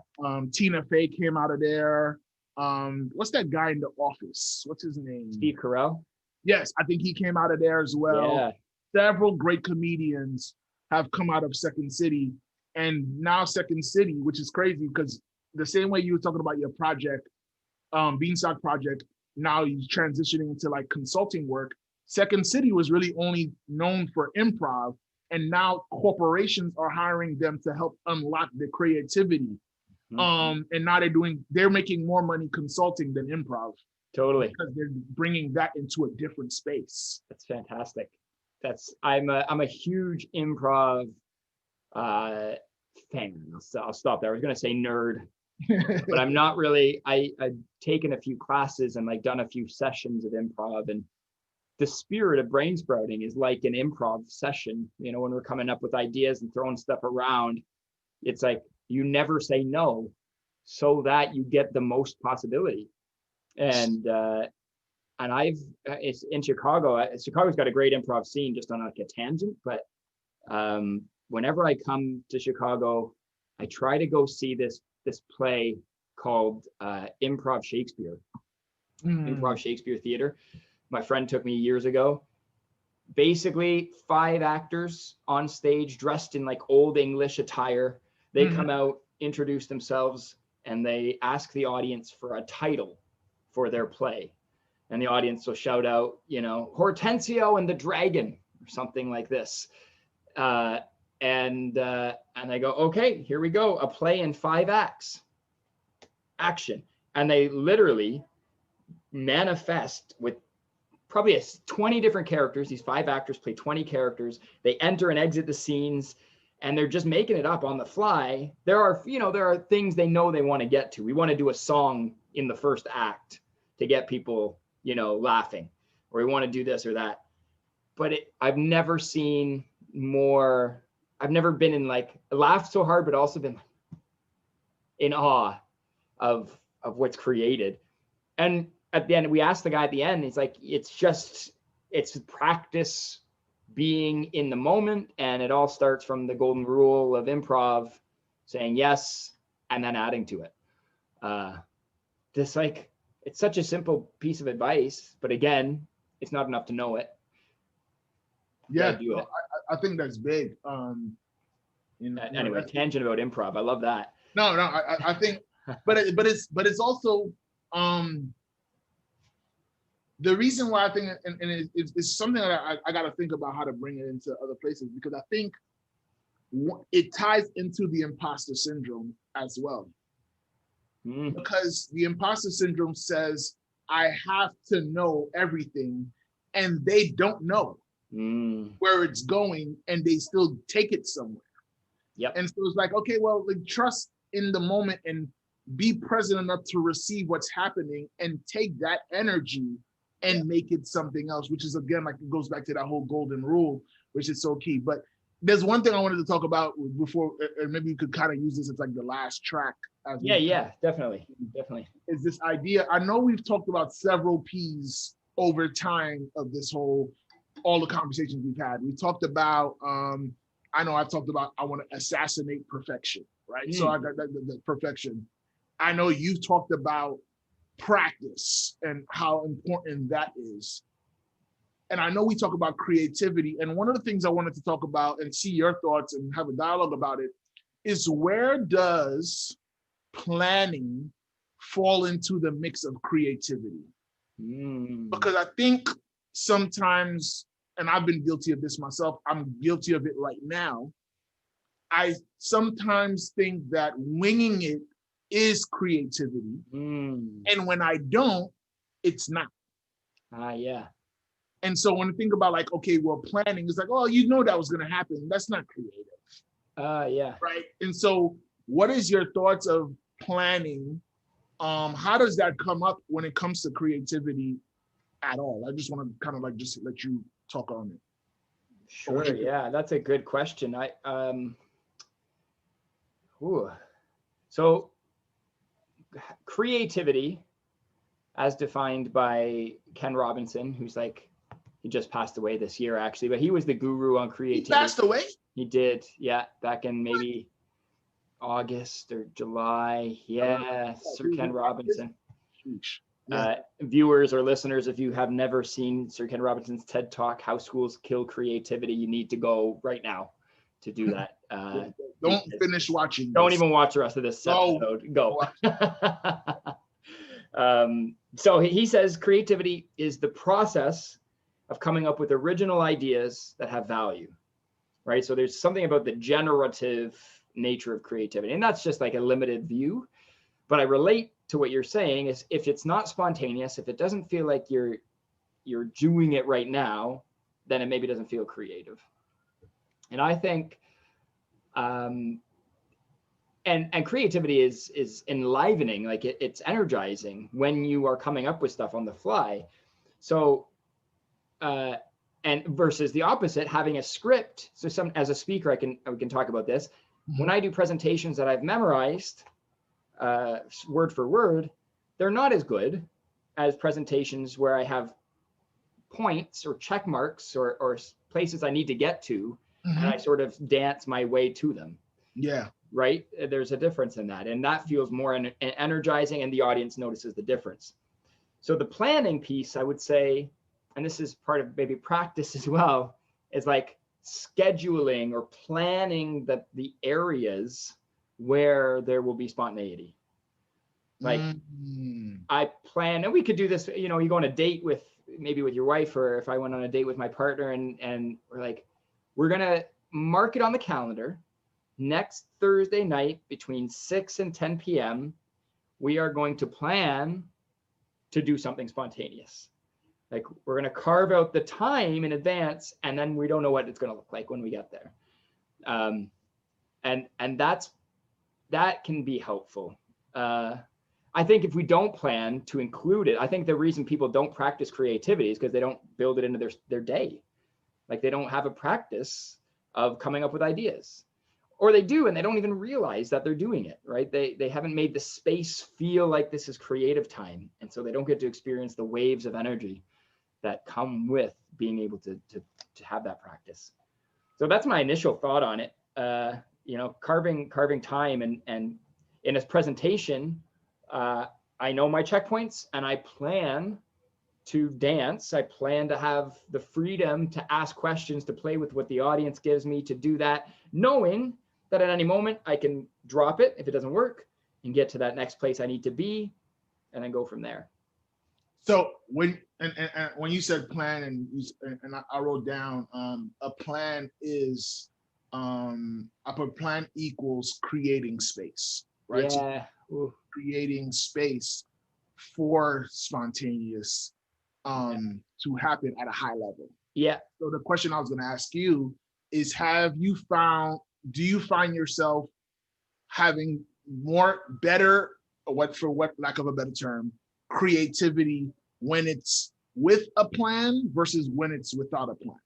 Tina Fey came out of there. What's that guy in The Office? What's his name? Steve Carell. Yes, I think he came out of there as well. Yeah. Several great comedians have come out of Second City, and now Second City, which is crazy because the same way you were talking about your project, Beanstalk project, now you're transitioning into like consulting work. Second City was really only known for improv, and now corporations are hiring them to help unlock their creativity. Mm-hmm. And now they're making more money consulting than improv. Totally. Because they're bringing that into a different space. That's fantastic. I'm a huge improv fan. I'll stop there. I was going to say nerd, but I'm not really. I've taken a few classes and like done a few sessions of improv, and the spirit of brain sprouting is like an improv session. You know, when we're coming up with ideas and throwing stuff around, it's like you never say no, so that you get the most possibility. And it's in Chicago. Chicago's got a great improv scene, just on like a tangent. But whenever I come to Chicago, I try to go see this play called Improv Shakespeare, Improv Shakespeare Theater. My friend took me years ago. Basically, 5 actors on stage dressed in like old English attire. They come out, introduce themselves, and they ask the audience for a title for their play. And the audience will shout out, you know, Hortensio and the Dragon, or something like this. And I go, okay, here we go. A play in 5 acts. Action. And they literally manifest with probably 20 different characters. These 5 actors play 20 characters. They enter and exit the scenes, and they're just making it up on the fly. There are things they know they want to get to. We want to do a song in the first act to get people, you know, laughing, or we want to do this or that. But I've never seen more. I've never been in laughed so hard, but also been in awe of what's created. And at the end, we asked the guy at the end, he's like, it's practice being in the moment. And it all starts from the golden rule of improv, saying yes, and then adding to it. It's such a simple piece of advice, but again, it's not enough to know it. Yeah, do it. I think that's big. Anyway, tangent about improv. I love that. No, I think, but it's also the reason why I think, and it's something that I got to think about how to bring it into other places, because I think it ties into the imposter syndrome as well. Because the imposter syndrome says, I have to know everything, and they don't know where it's going, and they still take it somewhere. Yep. And so it's like, okay, well, trust in the moment and be present enough to receive what's happening and take that energy and make it something else, which is, again, it goes back to that whole golden rule, which is so key. But there's one thing I wanted to talk about before, and maybe you could kind of use this as the last track. Definitely. Is this idea, I know we've talked about several P's over time of this all the conversations we've had. We talked about, I know I talked about, I want to assassinate perfection, right? So I got the perfection. I know you've talked about practice and how important that is. And I know we talk about creativity. And one of the things I wanted to talk about and see your thoughts and have a dialogue about it is, where does planning fall into the mix of creativity? Because I think sometimes, and I've been guilty of this myself, I'm guilty of it right now, I sometimes think that winging it is creativity. And when I don't, it's not. Yeah. And so when I think about okay, well, planning is that was going to happen. That's not creative. Yeah. Right. And so what is your thoughts of planning? How does that come up when it comes to creativity at all? I just want to kind of just let you talk on it. Sure. Yeah, that's a good question. So creativity, as defined by Ken Robinson, who's he just passed away this year, actually, but he was the guru on creativity. He passed away? He did, yeah, back in maybe August or July. Yeah, Sir Ken Robinson. Viewers or listeners, if you have never seen Sir Ken Robinson's TED Talk, How Schools Kill Creativity, you need to go right now to do that. Don't finish watching. Don't even watch the rest of this episode. Go. So he says creativity is the process of coming up with original ideas that have value, right? So there's something about the generative nature of creativity, and that's just a limited view. But I relate to what you're saying is, if it's not spontaneous, if it doesn't feel like you're doing it right now, then it maybe doesn't feel creative. And I think, and creativity is enlivening, it's energizing when you are coming up with stuff on the fly. So, and versus the opposite, having a script. So as a speaker, we can talk about this. When I do presentations that I've memorized, word for word, they're not as good as presentations where I have points or check marks or places I need to get to, and I sort of dance my way to them. Yeah. Right? There's a difference in that, and that feels more energizing, and the audience notices the difference. So the planning piece, I would say, and this is part of maybe practice as well, is scheduling or planning the areas where there will be spontaneity. Like I plan, and we could do this, you know, you go on a date with maybe with your wife, or if I went on a date with my partner, and we're like, we're going to mark it on the calendar. Next Thursday night between 6 and 10 p.m., we are going to plan to do something spontaneous. Like we're going to carve out the time in advance, and then we don't know what it's going to look like when we get there. And that can be helpful. I think if we don't plan to include it, I think the reason people don't practice creativity is because they don't build it into their day. Like they don't have a practice of coming up with ideas, or they do and they don't even realize that they're doing it, right? They haven't made the space feel like this is creative time, and so they don't get to experience the waves of energy that come with being able to have that practice. So that's my initial thought on it. You know, carving time, and in a presentation, I know my checkpoints, and I plan to dance. I plan to have the freedom to ask questions, to play with what the audience gives me, to do that, knowing that at any moment I can drop it if it doesn't work and get to that next place I need to be, and then go from there. So when you said plan, and I wrote down a plan is I put plan equals creating space, right? Yeah. So creating space for spontaneous to happen at a high level. Yeah. So the question I was going to ask you is, do you find yourself having better, for what lack of a better term, creativity when it's with a plan versus when it's without a plan?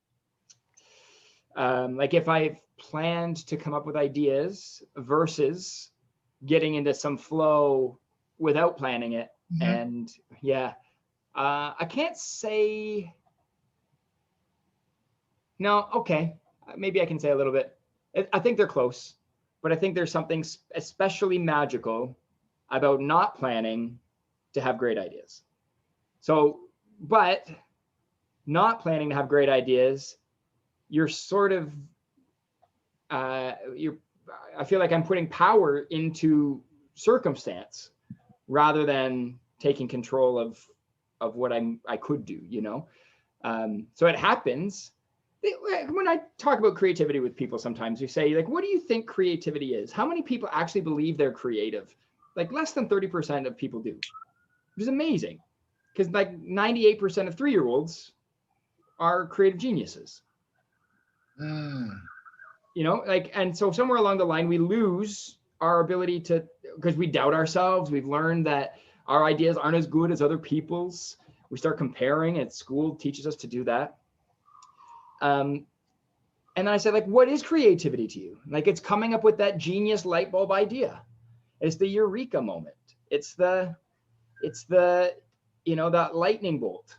Like if I've planned to come up with ideas versus getting into some flow without planning it. Mm-hmm. And yeah, I can't say, no, okay, maybe I can say a little bit. I think they're close, but I think there's something especially magical about not planning to have great ideas. So, but not planning to have great ideas, you're sort of, I feel like I'm putting power into circumstance rather than taking control of what I could do, you know? So it happens. When I talk about creativity with people, sometimes you say, like, what do you think creativity is? How many people actually believe they're creative? Like less than 30% of people do, which is amazing, because like 98% of 3-year-olds are creative geniuses. You know, like, and so somewhere along the line, we lose our ability to, because we doubt ourselves. We've learned that our ideas aren't as good as other people's. We start comparing, and school teaches us to do that. And then I said, like, what is creativity to you? Like, it's coming up with that genius light bulb idea. It's the eureka moment. It's the, you know, that lightning bolt.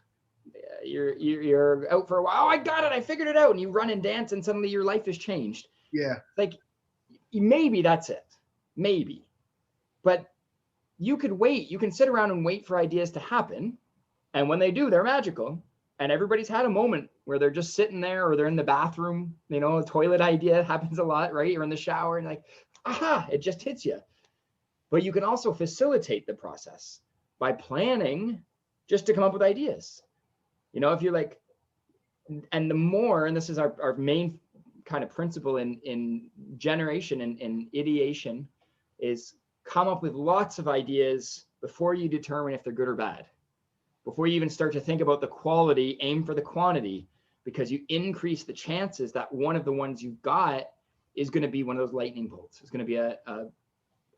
You're out for a while. Oh, I got it. I figured it out. And you run and dance, and suddenly your life has changed. Yeah. Like, maybe that's it. Maybe. But you could wait. You can sit around and wait for ideas to happen. And when they do, they're magical. And everybody's had a moment where they're just sitting there, or they're in the bathroom. You know, a toilet idea happens a lot, right? You're in the shower and like, aha, it just hits you. But you can also facilitate the process by planning just to come up with ideas. You know, if you're like, and the more, and this is our main kind of principle in generation and ideation, is come up with lots of ideas before you determine if they're good or bad. Before you even start to think about the quality, aim for the quantity, because you increase the chances that one of the ones you've got is going to be one of those lightning bolts. It's going to be a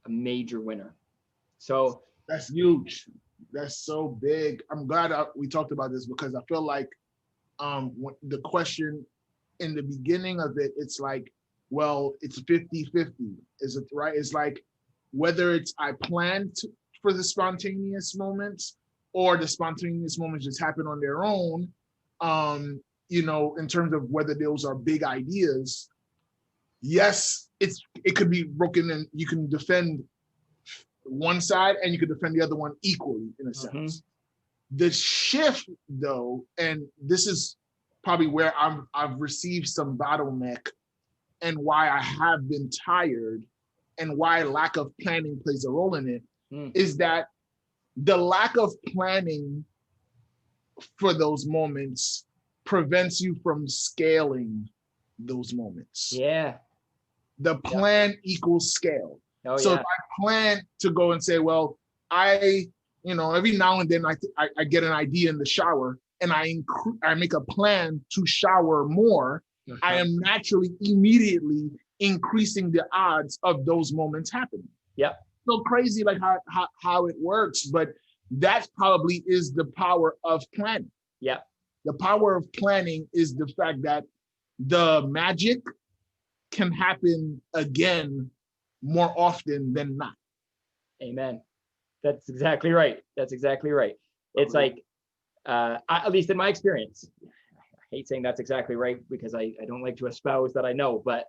major winner. So that's huge. That's so big. I'm glad we talked about this, because I feel like the question in the beginning of it, it's like, well, it's 50-50. Is it right? It's like whether it's I planned for the spontaneous moments, or the spontaneous moments just happen on their own, you know, in terms of whether those are big ideas. Yes, it could be broken, and you can defend one side and you could defend the other one equally, in a sense. The shift, though, and this is probably where I've received some bottleneck, and why I have been tired, and why lack of planning plays a role in it, is that the lack of planning for those moments prevents you from scaling those moments. Yeah. The plan equals scale. Oh, so yeah. if I plan to go and say, well, every now and then I get an idea in the shower and I make a plan to shower more, I am naturally immediately increasing the odds of those moments happening. Yeah. So crazy like how it works, but that probably is the power of planning. Yeah. The power of planning is the fact that the magic can happen again more often than not. Amen. That's exactly right. That's exactly right. It's like, at least in my experience, I hate saying that's exactly right because I don't like to espouse that I know, but,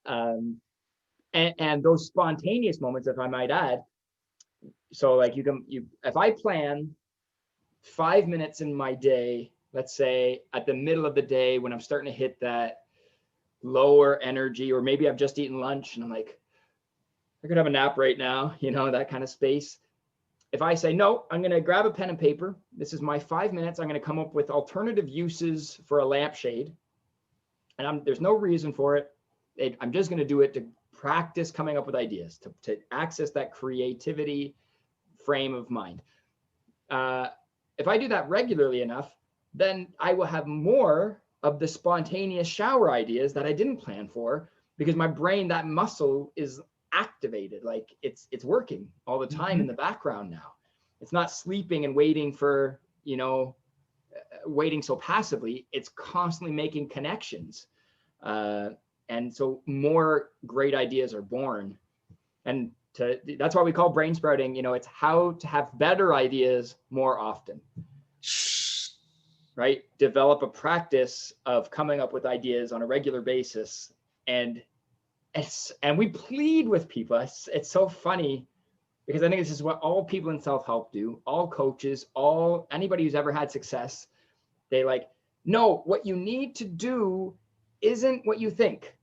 and those spontaneous moments, if I might add, so like if I plan 5 minutes in my day, let's say at the middle of the day when I'm starting to hit that lower energy, or maybe I've just eaten lunch and I'm like, I could have a nap right now, that kind of space. If I say, no, I'm going to grab a pen and paper. This is my 5 minutes. I'm going to come up with alternative uses for a lampshade. And there's no reason for it. I'm just going to do it to practice coming up with ideas, to access that creativity frame of mind. If I do that regularly enough, then I will have more of the spontaneous shower ideas that I didn't plan for, because my brain, that muscle is activated. Like it's working all the time in the background now. It's not sleeping and waiting for, waiting so passively. It's constantly making connections. And so more great ideas are born. And that's why we call brain sprouting, it's how to have better ideas more often. Right? Develop a practice of coming up with ideas on a regular basis. And we plead with people. It's so funny because I think this is what all people in self-help do, all coaches, anybody who's ever had success. They no, what you need to do isn't what you think.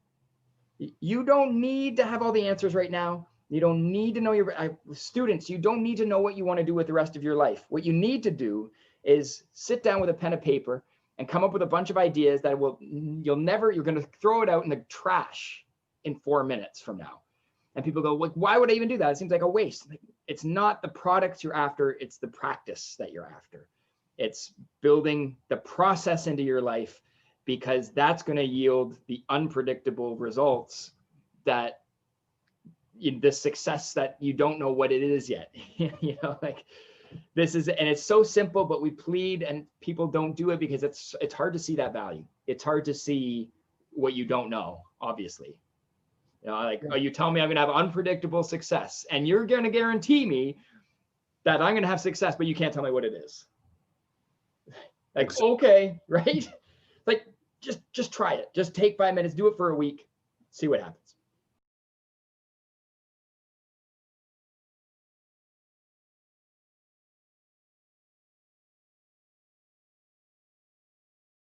You don't need to have all the answers right now. You don't need to know students. You don't need to know what you want to do with the rest of your life. What you need to do is sit down with a pen and paper and come up with a bunch of ideas that you're going to throw it out in the trash in 4 minutes from now. And people go, why would I even do that? It seems like a waste. It's not the products you're after. It's the practice that you're after. It's building the process into your life, because that's going to yield the unpredictable results that the success that you don't know what it is yet. This is, and it's so simple, but we plead and people don't do it because it's hard to see that value. It's hard to see what you don't know, obviously. Oh, you tell me I'm going to have unpredictable success and you're going to guarantee me that I'm going to have success, but you can't tell me what it is. Okay, right? Just try it. Just take 5 minutes, do it for a week, see what happens.